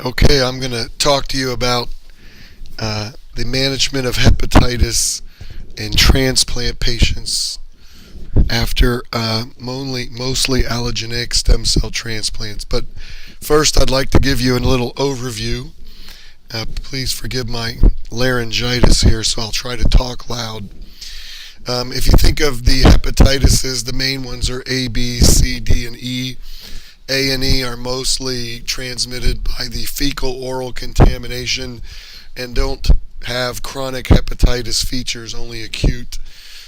Okay, I'm going to talk to you about the management of hepatitis in transplant patients after mostly allogeneic stem cell transplants. But first, I'd like to give you a little overview. Please forgive my laryngitis here, so I'll try to talk loud. If you think of the hepatitises, the main ones are A, B, C, D, and E. A and E are mostly transmitted by the fecal oral contamination and don't have chronic hepatitis features, only acute.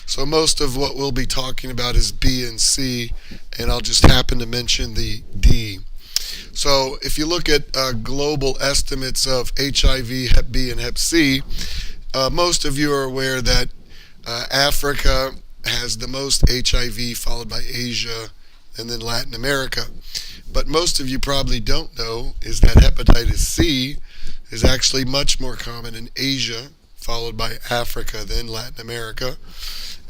So most of what we'll be talking about is B and C, and I'll just happen to mention the D. So if you look at global estimates of HIV, Hep B, and Hep C, most of you are aware that Africa has the most HIV, followed by Asia, and then Latin America. But most of you probably don't know is that hepatitis C is actually much more common in Asia, followed by Africa, then Latin America.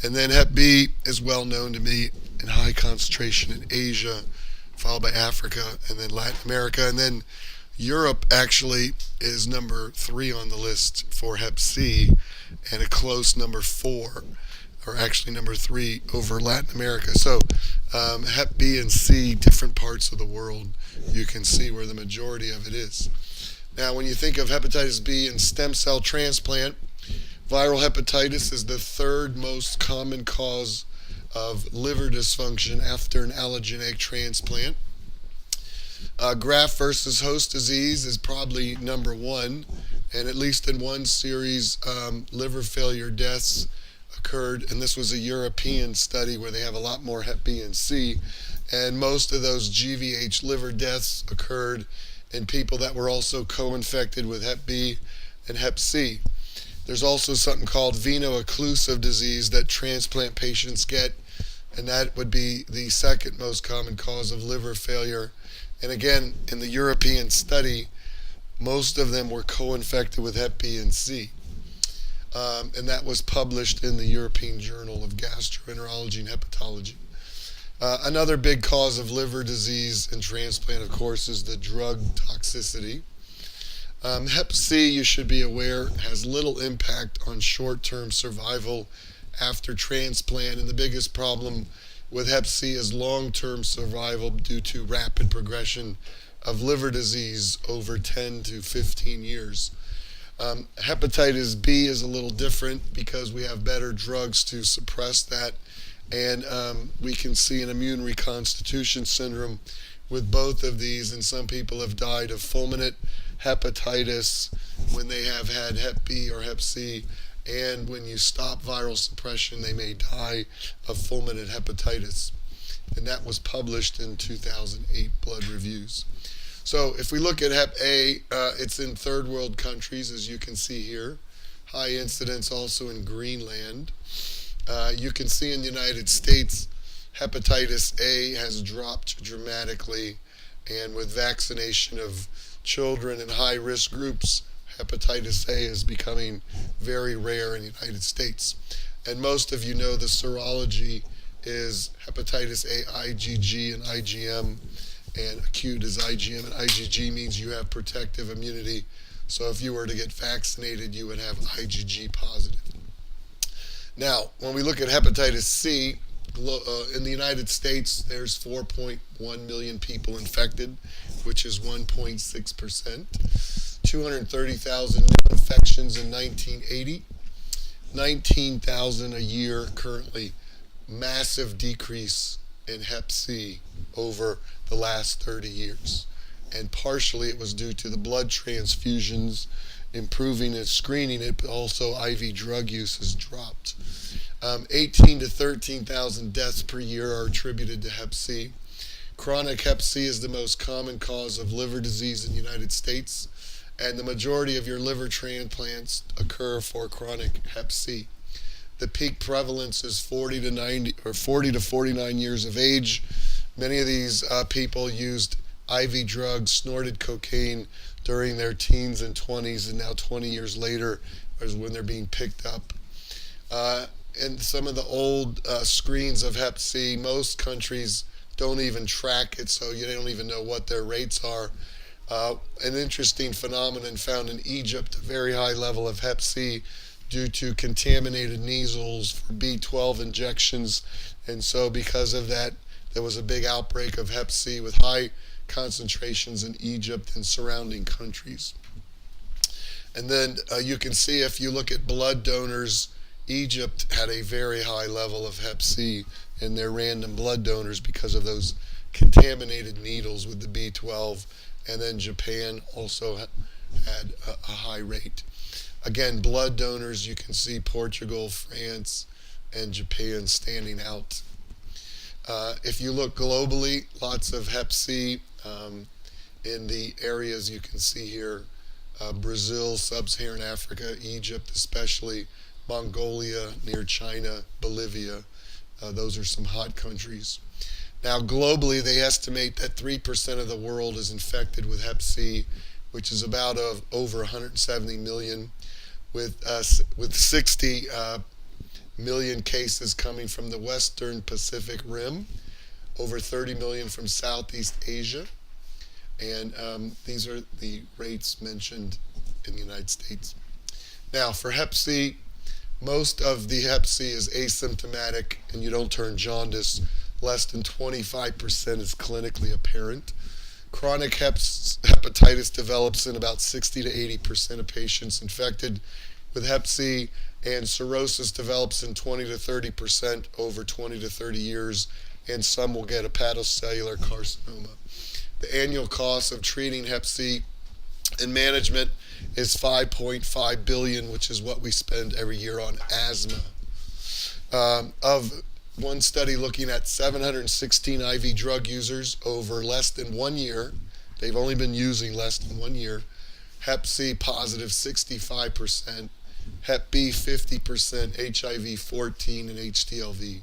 And then Hep B is well known to be in high concentration in Asia, followed by Africa, and then Latin America. And then Europe actually is number 3 on the list for Hep C, and a close number 4, or actually number 3 over Latin America. So Hep B and C, different parts of the world, you can see where the majority of it is. Now, when you think of hepatitis B and stem cell transplant, viral hepatitis is the third most common cause of liver dysfunction after an allogeneic transplant. Graft versus host disease is probably number 1, and at least in one series, liver failure deaths occurred, and this was a European study where they have a lot more Hep B and C, and most of those GVH liver deaths occurred in people that were also co-infected with Hep B and Hep C. There's also something called veno-occlusive disease that transplant patients get, and that would be the second most common cause of liver failure. And again, in the European study, most of them were co-infected with Hep B and C. And that was published in the European Journal of Gastroenterology and Hepatology. Another big cause of liver disease and transplant, of course, is the drug toxicity. Hep C, you should be aware, has little impact on short-term survival after transplant, and the biggest problem with Hep C is long-term survival due to rapid progression of liver disease over 10 to 15 years. Hepatitis B is a little different because we have better drugs to suppress that, and we can see an immune reconstitution syndrome with both of these, and some people have died of fulminate hepatitis when they have had Hep B or Hep C, and when you stop viral suppression, they may die of fulminate hepatitis. And that was published in 2008 Blood Reviews. So if we look at Hep A, it's in third world countries, as you can see here. High incidence also in Greenland. You can see in the United States, hepatitis A has dropped dramatically, and with vaccination of children in high-risk groups, hepatitis A is becoming very rare in the United States. And most of you know the serology is hepatitis A, IgG, and IgM, and acute is IgM, and IgG means you have protective immunity. So if you were to get vaccinated, you would have IgG positive. Now, when we look at hepatitis C, in the United States, there's 4.1 million people infected, which is 1.6%. 230,000 new infections in 1980. 19,000 a year currently. Massive decrease in Hep C over the last 30 years. And partially it was due to the blood transfusions improving and screening it, but also IV drug use has dropped. 18 to 13,000 deaths per year are attributed to Hep C. Chronic Hep C is the most common cause of liver disease in the United States, and the majority of your liver transplants occur for chronic Hep C. The peak prevalence is 40 to 49 years of age. Many of these people used IV drugs, snorted cocaine during their teens and 20s, and now 20 years later is when they're being picked up. And some of the old screens of Hep C, most countries don't even track it, so you don't even know what their rates are. An interesting phenomenon found in Egypt, a very high level of Hep C due to contaminated needles for B12 injections. And so, because of that, there was a big outbreak of Hep C with high concentrations in Egypt and surrounding countries. And then you can see if you look at blood donors, Egypt had a very high level of Hep C in their random blood donors because of those contaminated needles with the B12. And then Japan also had a high rate. Again, blood donors, you can see Portugal, France, and Japan standing out. If you look globally, lots of Hep C in the areas you can see here. Brazil, Sub-Saharan Africa, Egypt especially, Mongolia, near China, Bolivia. Those are some hot countries. Now, globally, they estimate that 3% of the world is infected with Hep C, which is about over 170 million, with 60 million cases coming from the Western Pacific Rim, over 30 million from Southeast Asia, and these are the rates mentioned in the United States. Now, for Hep C, most of the Hep C is asymptomatic, and you don't turn jaundice. Less than 25% is clinically apparent. Chronic hepatitis develops in about 60 to 80% of patients infected with Hep C, and cirrhosis develops in 20 to 30% over 20 to 30 years, and some will get hepatocellular carcinoma. The annual cost of treating Hep C and management is $5.5 billion, which is what we spend every year on asthma. Of one study looking at 716 IV drug users over less than 1 year, they've only been using less than 1 year, Hep C positive 65%, Hep B 50%, HIV 14, and HTLV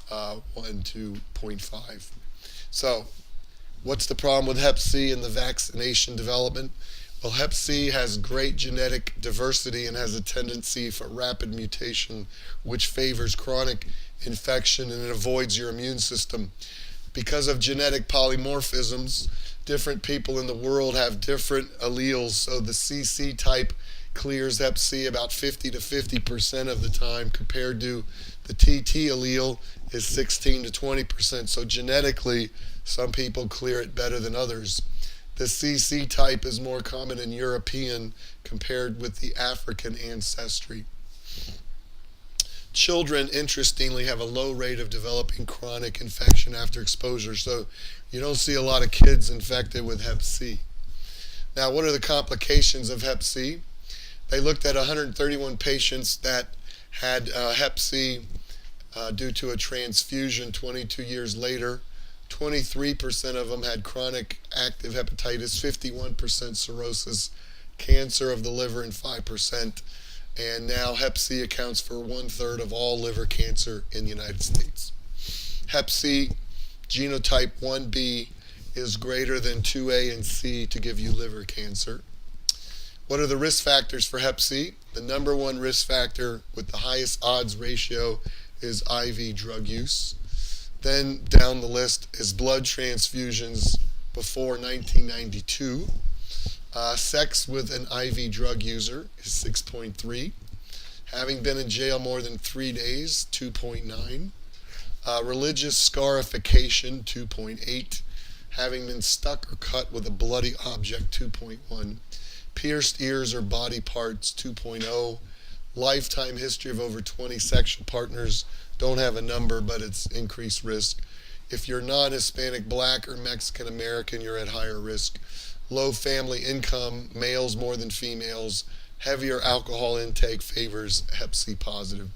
1 to 0.5. So, what's the problem with Hep C and the vaccination development? Well, Hep C has great genetic diversity and has a tendency for rapid mutation, which favors chronic infection and it avoids your immune system. Because of genetic polymorphisms, different people in the world have different alleles, so the CC type clears Hep C about 50 to 50% of the time, compared to the TT allele is 16 to 20%. So genetically, some people clear it better than others. The CC type is more common in European compared with the African ancestry. Children, interestingly, have a low rate of developing chronic infection after exposure, so you don't see a lot of kids infected with Hep C. Now, what are the complications of Hep C? They looked at 131 patients that had Hep C due to a transfusion 22 years later. 23% of them had chronic active hepatitis, 51% cirrhosis, cancer of the liver, and 5%. And now Hep C accounts for 1/3 of all liver cancer in the United States. Hep C genotype 1B is greater than 2A and C to give you liver cancer. What are the risk factors for Hep C? The number one risk factor with the highest odds ratio is IV drug use. Then down the list is blood transfusions before 1992. Sex with an IV drug user is 6.3. Having been in jail more than 3 days, 2.9. Religious scarification, 2.8. Having been stuck or cut with a bloody object, 2.1. Pierced ears or body parts, 2.0. Lifetime history of over 20 sexual partners, don't have a number, but it's increased risk. If you're non-Hispanic, Black, or Mexican American, you're at higher risk. Low family income, males more than females, heavier alcohol intake favors Hep C positive.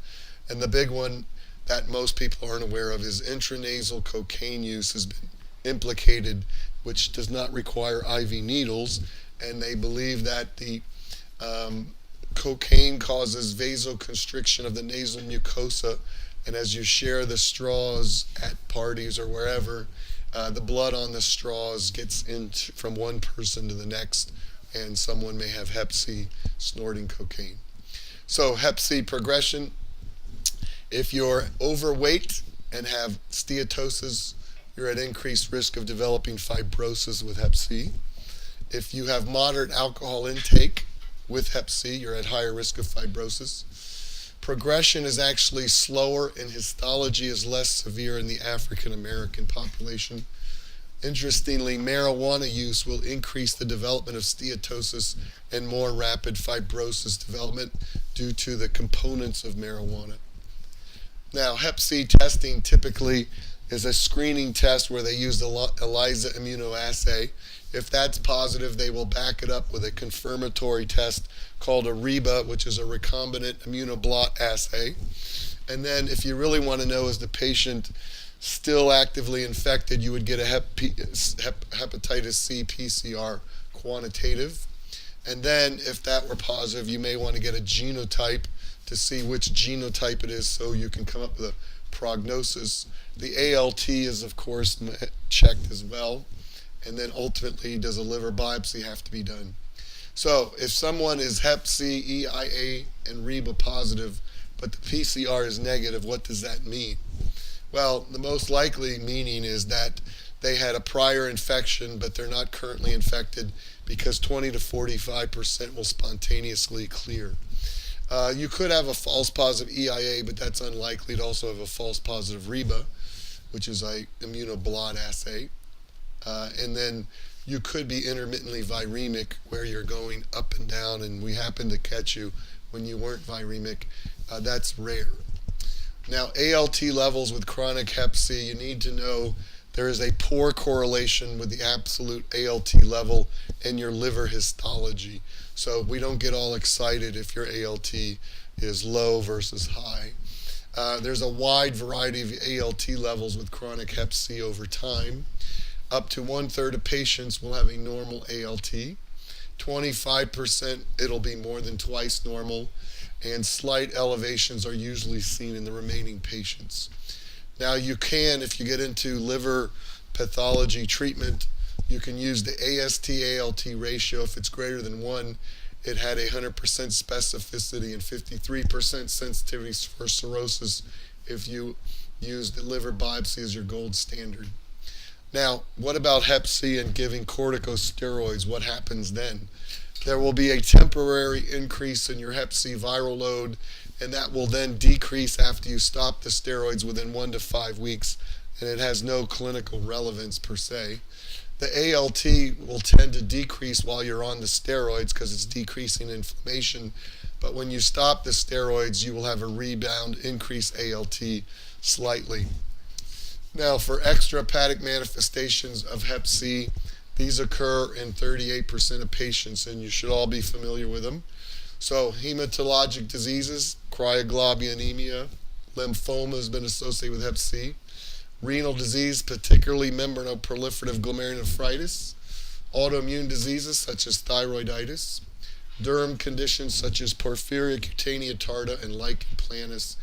And the big one that most people aren't aware of is intranasal cocaine use has been implicated, which does not require IV needles, and they believe that the cocaine causes vasoconstriction of the nasal mucosa, and as you share the straws at parties or wherever, the blood on the straws gets from one person to the next, and someone may have Hep C snorting cocaine. So Hep C progression, if you're overweight and have steatosis, you're at increased risk of developing fibrosis with Hep C. If you have moderate alcohol intake with Hep C, you're at higher risk of fibrosis. Progression is actually slower and histology is less severe in the African American population. Interestingly, marijuana use will increase the development of steatosis and more rapid fibrosis development due to the components of marijuana. Now, Hep C testing typically is a screening test where they use the ELISA immunoassay. If that's positive, they will back it up with a confirmatory test called a REBA, which is a recombinant immunoblot assay. And then if you really want to know, is the patient still actively infected, you would get a hepatitis C PCR quantitative. And then if that were positive, you may want to get a genotype to see which genotype it is so you can come up with a prognosis. The ALT is, of course, checked as well. And then ultimately, does a liver biopsy have to be done? So if someone is Hep C, EIA, and REBA positive, but the PCR is negative, what does that mean? Well, the most likely meaning is that they had a prior infection, but they're not currently infected because 20 to 45% will spontaneously clear. You could have a false positive EIA, but that's unlikely to also have a false positive REBA, which is an immunoblot assay. And then you could be intermittently viremic, where you're going up and down, and we happen to catch you when you weren't viremic. That's rare. Now, ALT levels with chronic Hep C, you need to know there is a poor correlation with the absolute ALT level and your liver histology. So we don't get all excited if your ALT is low versus high. There's a wide variety of ALT levels with chronic Hep C over time. Up to 1/3 of patients will have a normal ALT. 25% it'll be more than twice normal, and slight elevations are usually seen in the remaining patients. Now you can, if you get into liver pathology treatment, you can use the AST-ALT ratio. If it's greater than 1, it had 100% specificity and 53% sensitivity for cirrhosis if you use the liver biopsy as your gold standard. Now, what about Hep C and giving corticosteroids? What happens then? There will be a temporary increase in your Hep C viral load, and that will then decrease after you stop the steroids within 1 to 5 weeks, and it has no clinical relevance per se. The ALT will tend to decrease while you're on the steroids because it's decreasing inflammation, but when you stop the steroids, you will have a rebound, increased ALT slightly. Now, for extrahepatic manifestations of Hep C, these occur in 38% of patients, and you should all be familiar with them. So, hematologic diseases, cryoglobulinemia, lymphoma has been associated with Hep C. Renal disease, particularly membranoproliferative glomerulonephritis. Autoimmune diseases such as thyroiditis. Derm conditions such as porphyria cutanea tarda and lichen planus.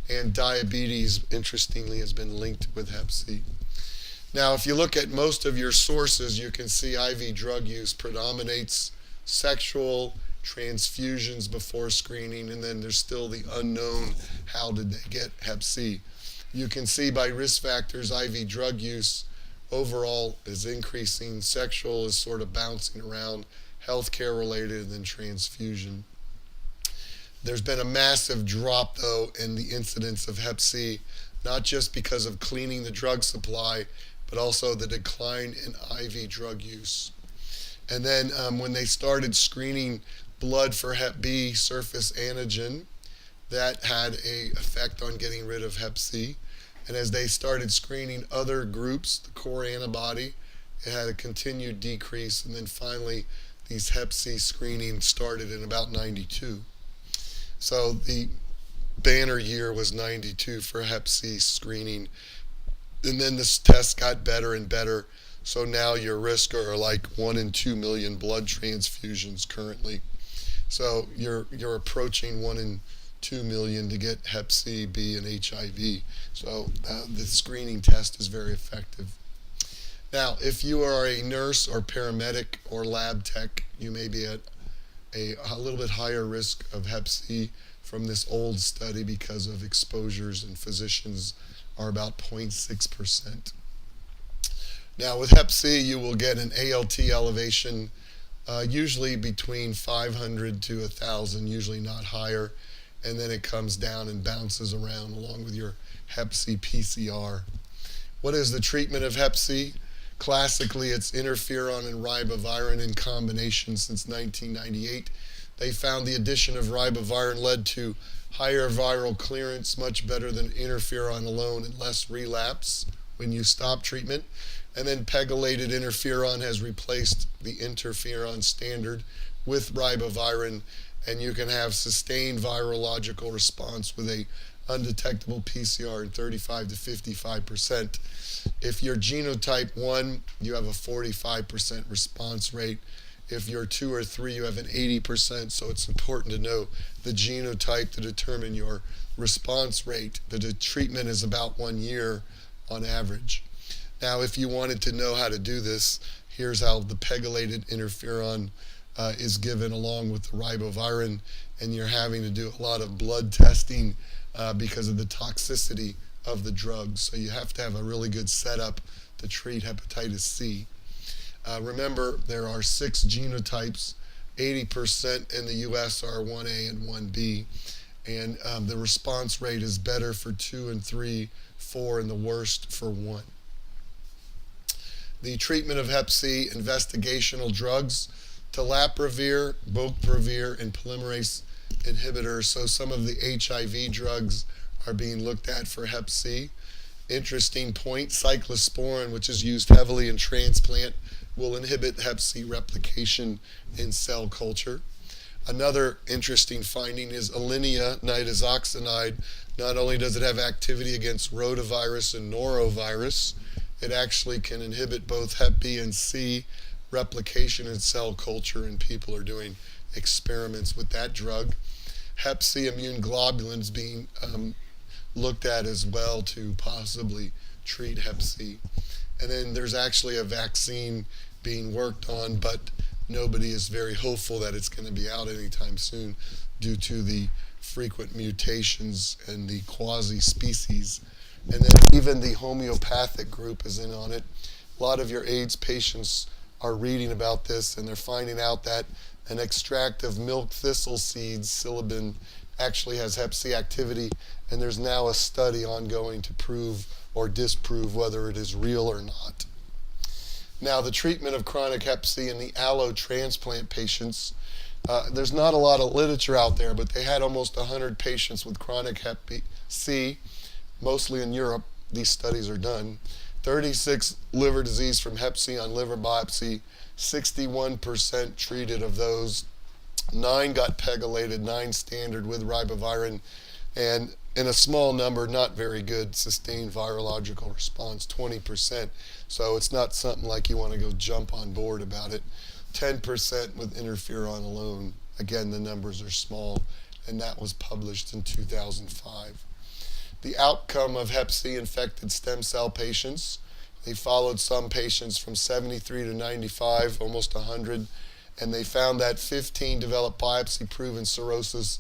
And diabetes, interestingly, has been linked with Hep C. Now, if you look at most of your sources, you can see IV drug use predominates, sexual, transfusions before screening, and then there's still the unknown, how did they get Hep C? You can see by risk factors, IV drug use overall is increasing, sexual is sort of bouncing around, healthcare related, and then transfusion. There's been a massive drop, though, in the incidence of Hep C, not just because of cleaning the drug supply, but also the decline in IV drug use. And then when they started screening blood for Hep B surface antigen, that had an effect on getting rid of Hep C. And as they started screening other groups, the core antibody, it had a continued decrease. And then finally, these Hep C screening started in about 92. So the banner year was 92 for Hep C screening. And then this test got better and better. So now your risks are like 1 in 2 million blood transfusions currently. So you're approaching 1 in 2 million to get Hep C, B, and HIV. So the screening test is very effective. Now, if you are a nurse or paramedic or lab tech, you may be at a little bit higher risk of Hep C from this old study because of exposures, and physicians are about 0.6%. Now, with Hep C, you will get an ALT elevation usually between 500 to 1,000, usually not higher, and then it comes down and bounces around along with your Hep C PCR. What is the treatment of Hep C? Classically, it's interferon and ribavirin in combination since 1998. They found the addition of ribavirin led to higher viral clearance, much better than interferon alone, and less relapse when you stop treatment. And then pegylated interferon has replaced the interferon standard with ribavirin, and you can have sustained virological response with a undetectable PCR in 35 to 55%. If you're genotype 1, you have a 45% response rate. If you're 2 or 3, you have an 80%, so it's important to know the genotype to determine your response rate. The treatment is about 1 year on average. Now, if you wanted to know how to do this, here's how the pegylated interferon is given along with the ribavirin, and you're having to do a lot of blood testing because of the toxicity of the drugs. So you have to have a really good setup to treat hepatitis C. Remember, there are 6 genotypes. 80% in the US are 1A and 1B, and the response rate is better for 2 and 3, 4, and the worst for 1. The treatment of Hep C, investigational drugs, telaprevir, boceprevir, and polymerase inhibitors. So some of the HIV drugs are being looked at for Hep C. Interesting point, cyclosporin, which is used heavily in transplant, will inhibit Hep C replication in cell culture. Another interesting finding is Alinea nitazoxanide. Not only does it have activity against rotavirus and norovirus, it actually can inhibit both Hep B and C replication in cell culture, and people are doing experiments with that drug. Hep C immune globulins being looked at as well to possibly treat Hep C. And then there's actually a vaccine being worked on, but nobody is very hopeful that it's going to be out anytime soon due to the frequent mutations and the quasi-species. And then even the homeopathic group is in on it. A lot of your AIDS patients are reading about this, and they're finding out that an extract of milk thistle seeds, psilocybin, actually has Hep C activity, and there's now a study ongoing to prove or disprove whether it is real or not. Now, the treatment of chronic Hep C in the allo transplant patients, there's not a lot of literature out there, but they had almost 100 patients with chronic Hep C, mostly in Europe. These studies are done. 36 liver disease from Hep C on liver biopsy, 61% treated of those. 9 got pegylated, 9 standard with ribavirin, and in a small number, not very good, sustained virological response, 20%. So it's not something like you want to go jump on board about it. 10% with interferon alone. Again, the numbers are small, and that was published in 2005. The outcome of Hep C infected stem cell patients. They followed some patients from 73 to 95, almost 100, and they found that 15 developed biopsy-proven cirrhosis,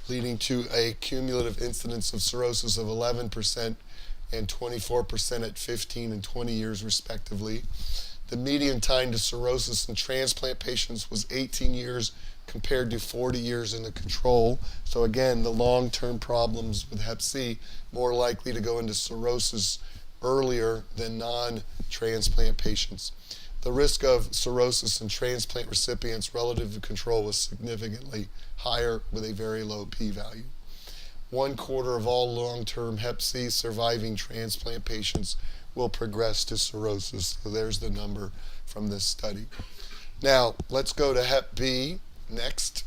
leading to a cumulative incidence of cirrhosis of 11% and 24% at 15 and 20 years respectively. The median time to cirrhosis in transplant patients was 18 years compared to 40 years in the control. So again, the long-term problems with Hep C more likely to go into cirrhosis earlier than non-transplant patients. The risk of cirrhosis in transplant recipients relative to control was significantly higher with a very low p-value. 1/4 of all long-term Hep C surviving transplant patients will progress to cirrhosis. So there's the number from this study. Now, let's go to Hep B next.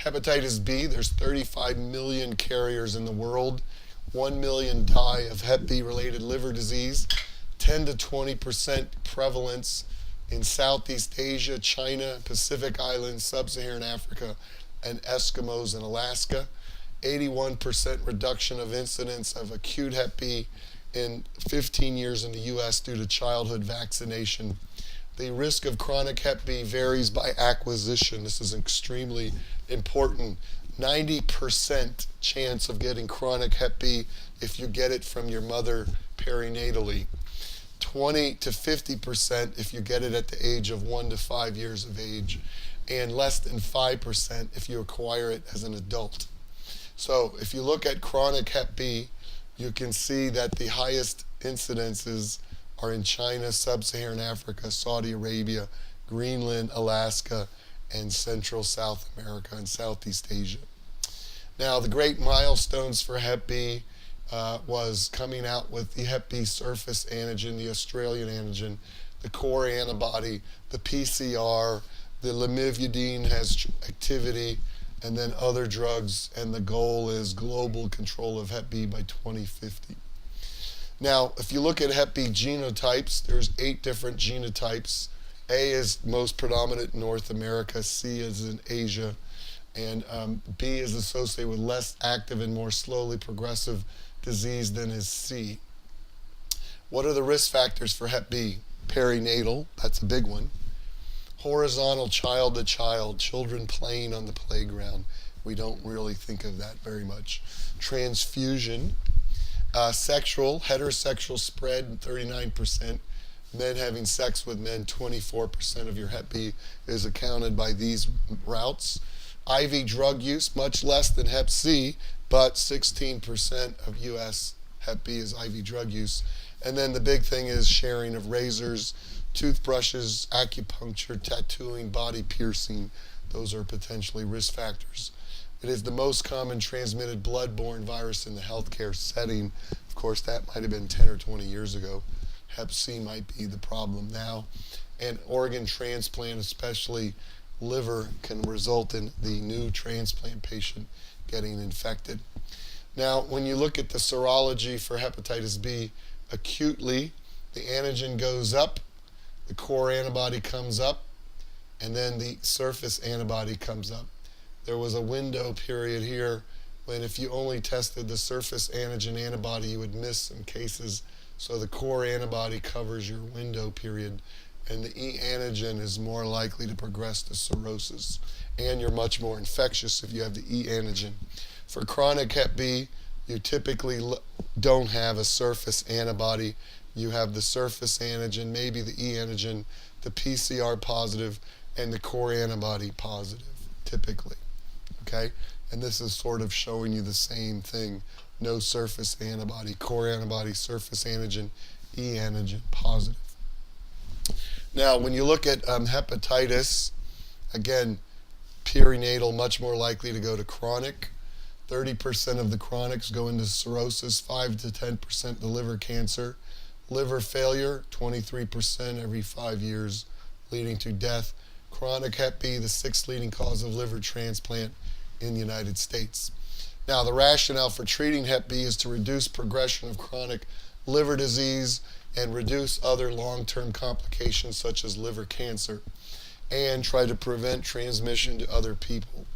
Hepatitis B, there's 35 million carriers in the world. 1 million die of Hep B-related liver disease. 10 to 20% prevalence in Southeast Asia, China, Pacific Islands, Sub-Saharan Africa, and Eskimos in Alaska. 81% reduction of incidence of acute Hep B in 15 years in the U.S. due to childhood vaccination. The risk of chronic Hep B varies by acquisition. This is extremely important. 90% chance of getting chronic Hep B if you get it from your mother perinatally. 20 to 50% if you get it at the age of 1 to 5 years of age, and less than 5% if you acquire it as an adult. So if you look at chronic Hep B, you can see that the highest incidences are in China, Sub-Saharan Africa, Saudi Arabia, Greenland, Alaska, and Central South America and Southeast Asia. Now, the great milestones for Hep B was coming out with the Hep B surface antigen, the Australian antigen, the core antibody, the PCR, the Lamivudine has activity, and then other drugs, and the goal is global control of Hep B by 2050. Now, if you look at Hep B genotypes, there's 8 different genotypes. A is most predominant in North America, C is in Asia, and B is associated with less active and more slowly progressive disease than is C. What are the risk factors for Hep B? Perinatal, that's a big one. Horizontal child to child, children playing on the playground. We don't really think of that very much. Transfusion. Sexual, heterosexual spread, 39%. Men having sex with men, 24% of your Hep B is accounted by these routes. IV drug use, much less than Hep C, but 16% of U.S. Hep B is IV drug use. And then the big thing is sharing of razors, toothbrushes, acupuncture, tattooing, body piercing. Those are potentially risk factors. It is the most common transmitted blood-borne virus in the healthcare setting. Of course, that might have been 10 or 20 years ago. Hep C might be the problem now. And organ transplant, especially liver, can result in the new transplant patient getting infected. Now, when you look at the serology for hepatitis B, acutely, the antigen goes up, the core antibody comes up, and then the surface antibody comes up. There was a window period here when if you only tested the surface antigen antibody, you would miss some cases. So the core antibody covers your window period, and the E antigen is more likely to progress to cirrhosis, and you're much more infectious if you have the E antigen. For chronic Hep B, you typically don't have a surface antibody. You have the surface antigen, maybe the E antigen, the PCR positive, and the core antibody positive, typically. Okay? And this is sort of showing you the same thing. No surface antibody, core antibody, surface antigen, E antigen positive. Now, when you look at hepatitis, again, perinatal, much more likely to go to chronic. 30% of the chronics go into cirrhosis, 5 to 10% the liver cancer. Liver failure, 23% every 5 years, leading to death. Chronic Hep B, the 6th leading cause of liver transplant in the United States. Now, the rationale for treating Hep B is to reduce progression of chronic liver disease and reduce other long-term complications such as liver cancer, and try to prevent transmission to other people.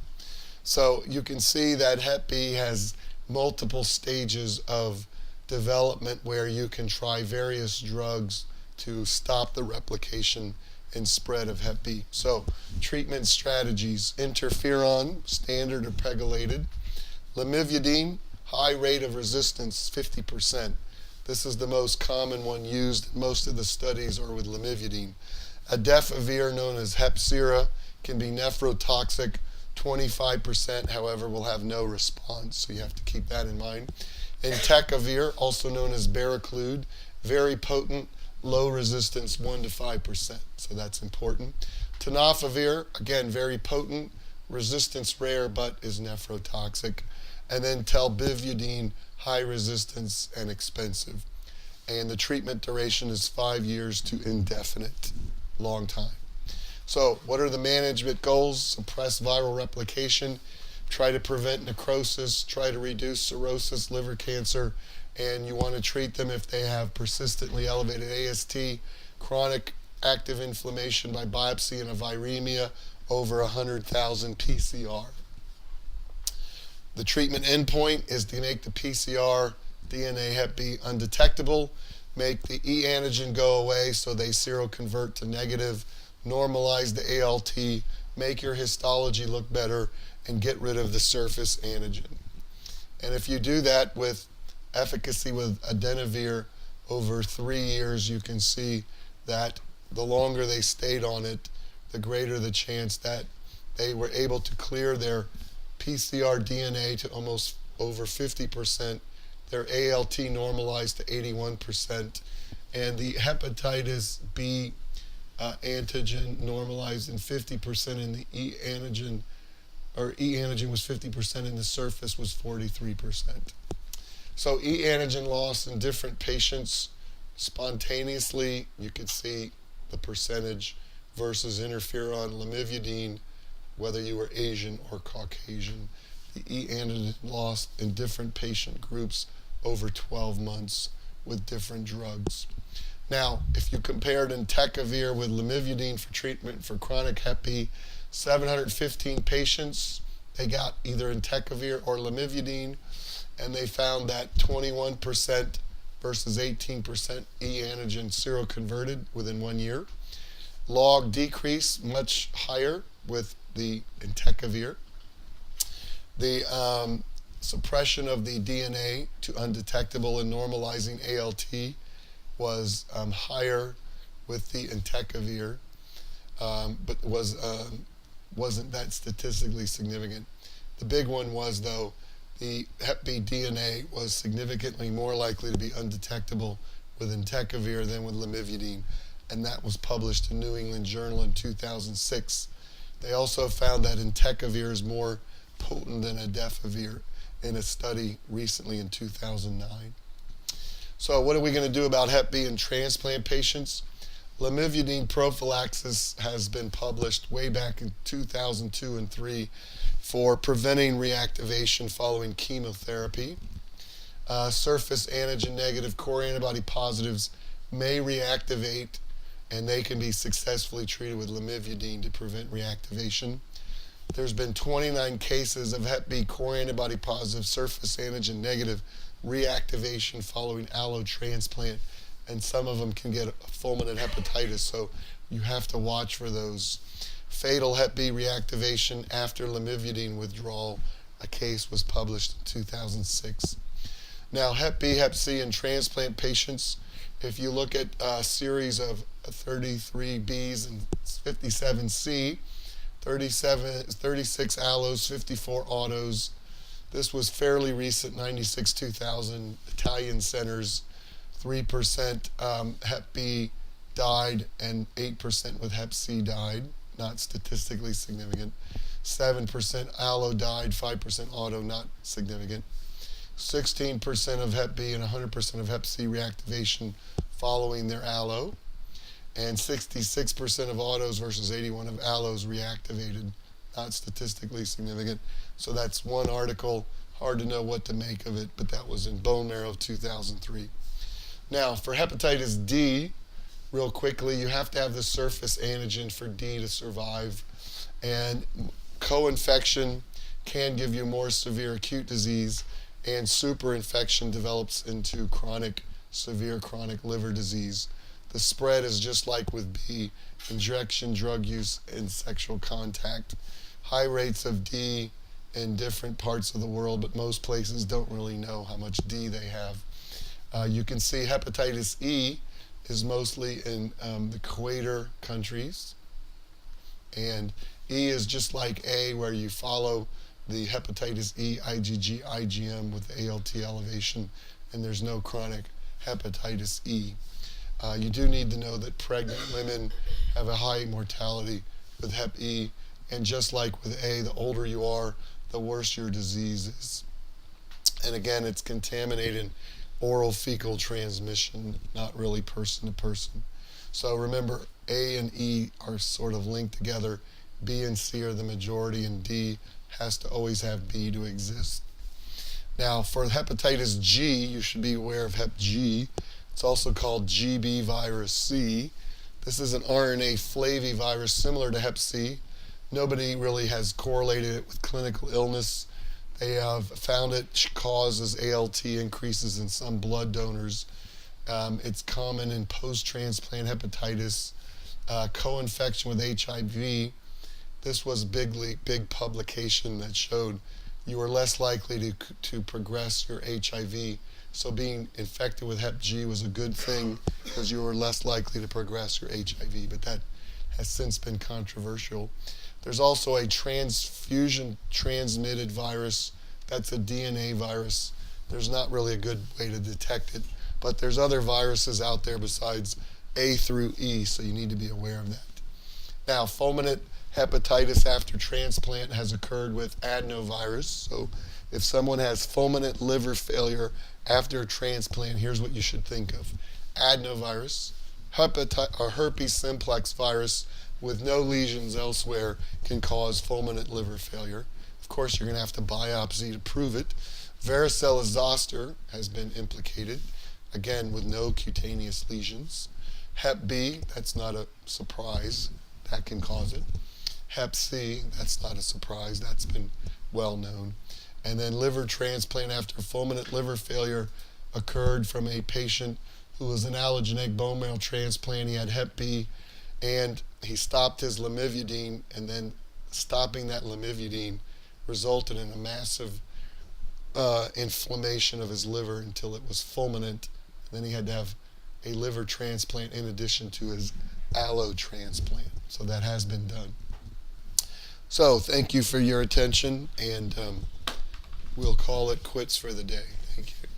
So you can see that Hep B has multiple stages of development where you can try various drugs to stop the replication and spread of Hep B. So treatment strategies: interferon, standard or pegylated. Lamivudine, high rate of resistance, 50%. This is the most common one used. Most of the studies are with Lamivudine. Entecavir, known as Hepcira, can be nephrotoxic. 25%, however, will have no response, so you have to keep that in mind. Entecavir, also known as Baraclude, very potent, low resistance, 1 to 5%, so that's important. Tenofovir, again, very potent, resistance rare, but is nephrotoxic. And then telbivudine, high resistance and expensive. And the treatment duration is 5 years to indefinite, long time. So what are the management goals? Suppress viral replication, try to prevent necrosis, try to reduce cirrhosis, liver cancer, and you want to treat them if they have persistently elevated AST, chronic active inflammation by biopsy, and a viremia over 100,000 PCR. The treatment endpoint is to make the PCR DNA Hep B undetectable, make the E antigen go away so they seroconvert to negative, normalize the ALT, make your histology look better, and get rid of the surface antigen. And if you do that with efficacy with Adinavir over 3 years, you can see that the longer they stayed on it, the greater the chance that they were able to clear their PCR DNA to almost over 50%, their ALT normalized to 81%, and the hepatitis B antigen normalized in 50%, and the E antigen was 50%, and the surface was 43%. So E antigen loss in different patients spontaneously, you could see the percentage versus interferon lamivudine, whether you were Asian or Caucasian. The E antigen loss in different patient groups over 12 months with different drugs. Now, if you compared Entecavir with lamivudine for treatment for chronic Hep B, 715 patients, they got either Entecavir or lamivudine, and they found that 21% versus 18% E antigen seroconverted within 1 year. Log decrease much higher with the Entecavir. The suppression of the DNA to undetectable and normalizing ALT was higher with the Entecavir, but wasn't that statistically significant. The big one was, though, the Hep B DNA was significantly more likely to be undetectable with Entecavir than with lamivudine, and that was published in New England Journal in 2006. They also found that Entecavir is more potent than Adefovir in a study recently in 2009. So what are we going to do about Hep B in transplant patients? Lamivudine prophylaxis has been published way back in 2002 and 3 for preventing reactivation following chemotherapy. Surface antigen negative core antibody positives may reactivate, and they can be successfully treated with lamivudine to prevent reactivation. There's been 29 cases of Hep B core antibody positive surface antigen negative reactivation following allotransplant, and some of them can get fulminate hepatitis, so you have to watch for those. Fatal Hep B reactivation after lamivudine withdrawal, a case was published in 2006. Now, Hep B, Hep C in transplant patients, if you look at a series of 33 Bs and 57 C, 36 allos, 54 autos. This was fairly recent, 96-2000, Italian centers. 3% Hep B died and 8% with Hep C died, not statistically significant. 7% allo died, 5% auto, not significant. 16% of Hep B and 100% of Hep C reactivation following their allo, and 66% of autos versus 81 of allos reactivated, not statistically significant. So that's one article, hard to know what to make of it, but that was in Bone Marrow 2003. Now, for hepatitis D, real quickly, you have to have the surface antigen for D to survive, and co-infection can give you more severe acute disease, and superinfection develops into severe chronic liver disease. The spread is just like with B, injection, drug use, and sexual contact. High rates of D in different parts of the world, but most places don't really know how much D they have. You can see hepatitis E is mostly in the Equator countries, and E is just like A, where you follow the hepatitis E, IgG, IgM with ALT elevation, and there's no chronic hepatitis E. You do need to know that pregnant women have a high mortality with Hep E, and just like with A, the older you are, the worse your disease is. And again, it's contaminated oral fecal transmission, not really person to person. So remember, A and E are sort of linked together. B and C are the majority, and D has to always have B to exist. Now, for hepatitis G, you should be aware of Hep G. It's also called GB virus C. This is an RNA flavivirus similar to Hep C. Nobody really has correlated it with clinical illness. They have found it causes ALT increases in some blood donors. It's common in post-transplant hepatitis, co-infection with HIV. This was a big publication that showed you were less likely to progress your HIV So being infected with Hep G was a good thing because you were less likely to progress your HIV, but that has since been controversial. There's also a transfusion transmitted virus. That's a DNA virus. There's not really a good way to detect it, but there's other viruses out there besides A through E, so you need to be aware of that. Now, fulminant hepatitis after transplant has occurred with adenovirus. So if someone has fulminant liver failure after a transplant, here's what you should think of. Adenovirus, herpes simplex virus with no lesions elsewhere can cause fulminant liver failure. Of course, you're going to have to biopsy to prove it. Varicella zoster has been implicated, again with no cutaneous lesions. Hep B, that's not a surprise, that can cause it. Hep C, that's not a surprise, that's been well known. And then liver transplant after fulminant liver failure occurred from a patient who was an allogeneic bone marrow transplant. He had Hep B, and he stopped his Lamivudine, and then stopping that Lamivudine resulted in a massive inflammation of his liver until it was fulminant. And then he had to have a liver transplant in addition to his allo transplant. So that has been done. So thank you for your attention, and we'll call it quits for the day. Thank you.